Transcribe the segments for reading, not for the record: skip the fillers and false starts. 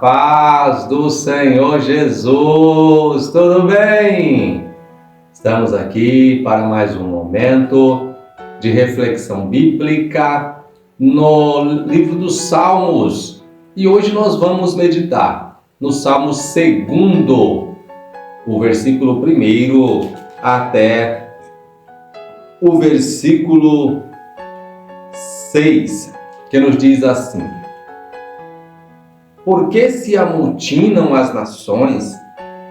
paz do Senhor Jesus, tudo bem? Estamos aqui para mais um momento de reflexão bíblica no livro dos Salmos. E hoje nós vamos meditar no Salmo 2, o versículo 1 até o versículo 6, que nos diz assim: Por que se amotinam as nações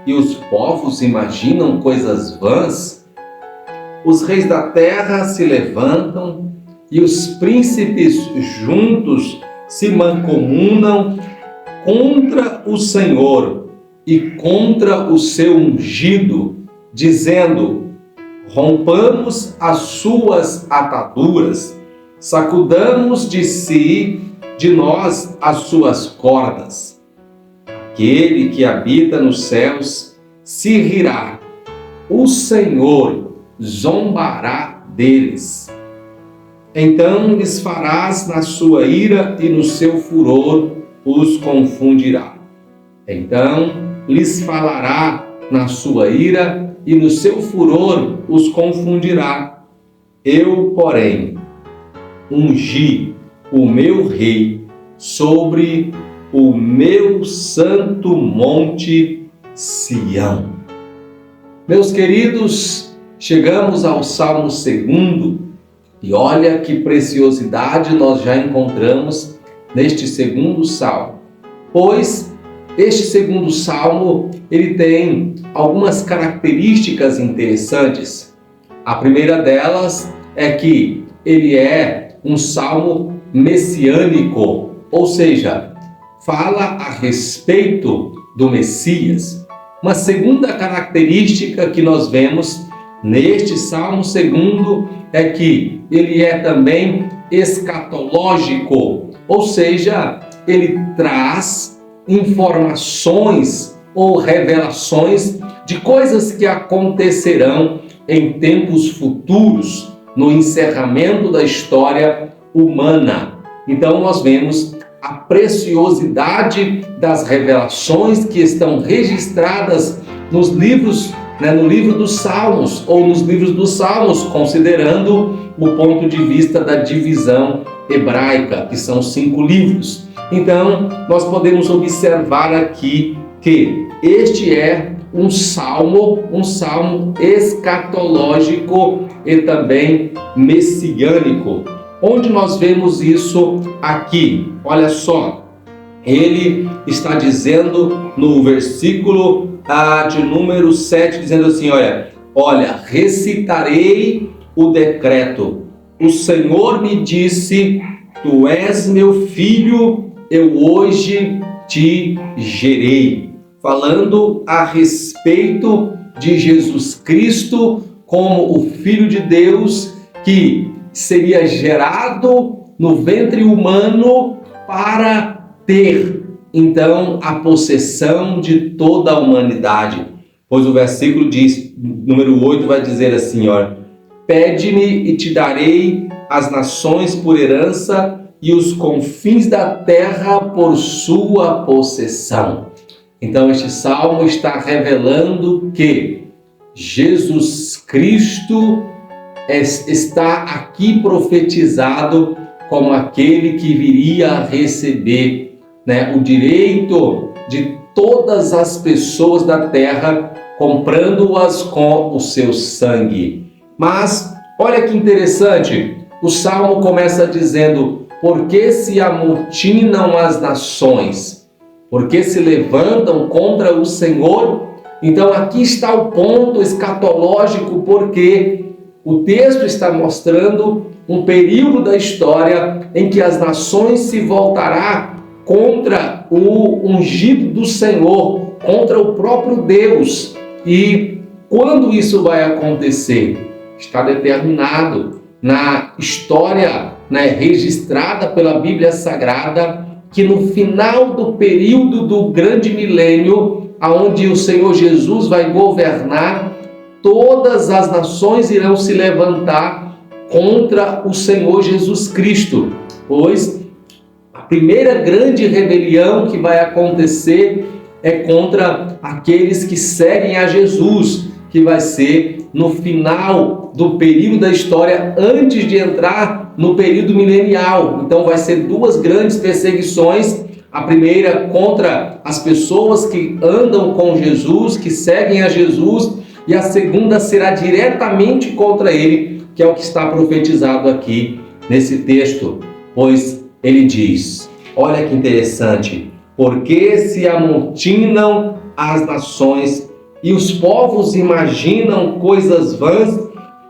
e os povos imaginam coisas vãs? Os reis da terra se levantam e os príncipes juntos se mancomunam contra o Senhor e contra o seu ungido, dizendo: rompamos as suas ataduras, sacudamos de nós as suas cordas. Aquele que habita nos céus se rirá, o Senhor zombará deles. Então lhes farás na sua ira e no seu furor os confundirá. Então lhes falará na sua ira e no seu furor os confundirá. Eu, porém, ungi o meu rei sobre o meu santo monte Sião. Meus queridos, chegamos ao Salmo 2 e olha que preciosidade nós já encontramos neste segundo salmo. Pois este segundo salmo, ele tem algumas características interessantes. A primeira delas é que ele é um salmo messiânico, ou seja, fala a respeito do Messias. Uma segunda característica que nós vemos neste Salmo 2 é que ele é também escatológico, ou seja, ele traz informações ou revelações de coisas que acontecerão em tempos futuros, no encerramento da história humana. Então nós vemos a preciosidade das revelações que estão registradas nos livros, no livro dos Salmos, ou nos livros dos Salmos, considerando o ponto de vista da divisão hebraica, que são 5 livros. Então nós podemos observar aqui que este é um salmo escatológico e também messiânico. Onde nós vemos isso aqui? Olha só, ele está dizendo no versículo de número 7, dizendo assim, olha, recitarei o decreto. O Senhor me disse, tu és meu filho, eu hoje te gerei. Falando a respeito de Jesus Cristo como o Filho de Deus que seria gerado no ventre humano para ter, então, a possessão de toda a humanidade. Pois o versículo diz, número 8, vai dizer assim, pede-me e te darei as nações por herança e os confins da terra por sua possessão. Então este salmo está revelando que Jesus Cristo está aqui profetizado como aquele que viria a receber o direito de todas as pessoas da terra, comprando-as com o seu sangue. Mas olha que interessante, o salmo começa dizendo: por que se amotinam as nações? Por que se levantam contra o Senhor? Então aqui está o ponto escatológico, porque o texto está mostrando um período da história em que as nações se voltará contra o ungido do Senhor, contra o próprio Deus. E quando isso vai acontecer? Está determinado na história registrada pela Bíblia Sagrada, que no final do período do grande milênio, aonde o Senhor Jesus vai governar, todas as nações irão se levantar contra o Senhor Jesus Cristo, pois a primeira grande rebelião que vai acontecer é contra aqueles que seguem a Jesus, que vai ser no final do período da história, antes de entrar no período milenial. Então vai ser duas grandes perseguições. A primeira contra as pessoas que andam com Jesus, que seguem a Jesus, e a segunda será diretamente contra ele, que é o que está profetizado aqui nesse texto, pois ele diz, olha que interessante, porque se amontinam as nações e os povos imaginam coisas vãs,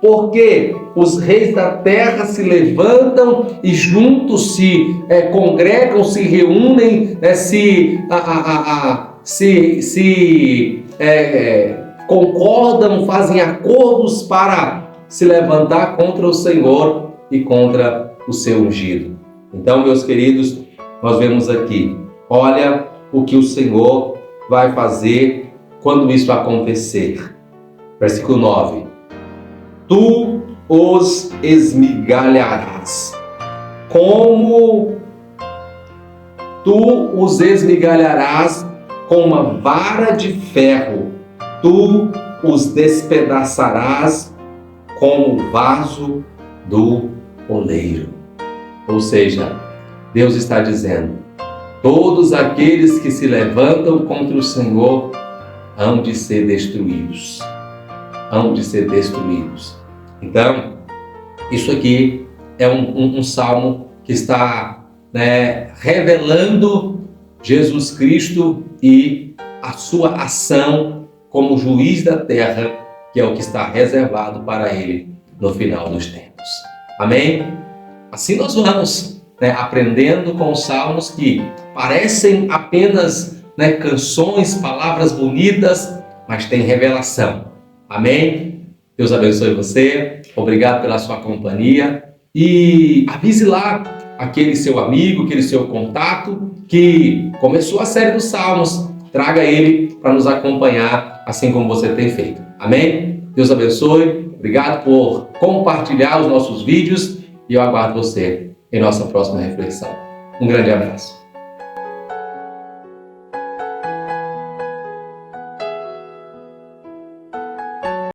porque os reis da terra se levantam e juntos se congregam, se reúnem, concordam, fazem acordos para se levantar contra o Senhor e contra o seu ungido. Então, meus queridos, nós vemos aqui, olha o que o Senhor vai fazer quando isso acontecer. Versículo 9. Tu os esmigalharás. Como tu os esmigalharás com uma vara de ferro, tu os despedaçarás como o vaso do oleiro. Ou seja, Deus está dizendo, todos aqueles que se levantam contra o Senhor hão de ser destruídos. Hão de ser destruídos. Então, isso aqui é um salmo que está revelando Jesus Cristo e a sua ação como juiz da terra, que é o que está reservado para ele no final dos tempos. Amém? Assim nós vamos aprendendo com os salmos que parecem apenas canções, palavras bonitas, mas tem revelação. Amém? Deus abençoe você. Obrigado pela sua companhia. E avise lá aquele seu amigo, aquele seu contato que começou a série dos salmos. Traga ele para nos acompanhar, assim como você tem feito. Amém? Deus abençoe. Obrigado por compartilhar os nossos vídeos e eu aguardo você em nossa próxima reflexão. Um grande abraço.